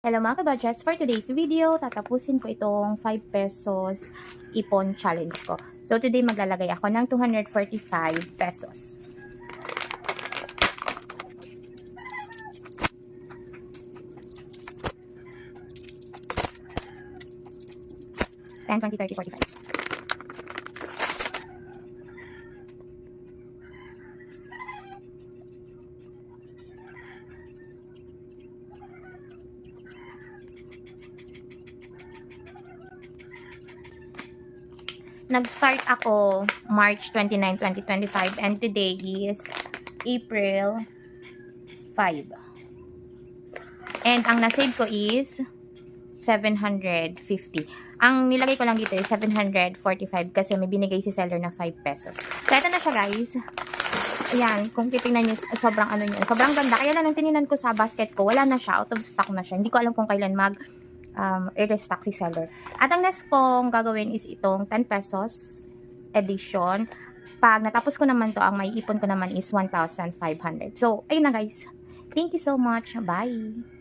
Hello mga kabadgets, for today's video, tatapusin ko itong 5 pesos ipon challenge ko. So today maglalagay ako ng 245 pesos. $10, $20, $30, $45. Nag-start ako March 29, 2025 and today is April 5. And ang nasave ko is 750. Ang nilagay ko lang dito is 745 kasi may binigay si seller na 5 pesos. So ito na siya guys. Ayan, kung titingnan nyo, sobrang ano nyo, sobrang ganda. Kaya lang nung tininan ko sa basket ko, wala na siya, out of stock na siya. Hindi ko alam kung kailan i-restock si seller. At ang next kong gagawin is itong 10 pesos edition. Pag natapos ko naman to, ang may ipon ko naman is 1,500. So, ayun na guys. Thank you so much. Bye!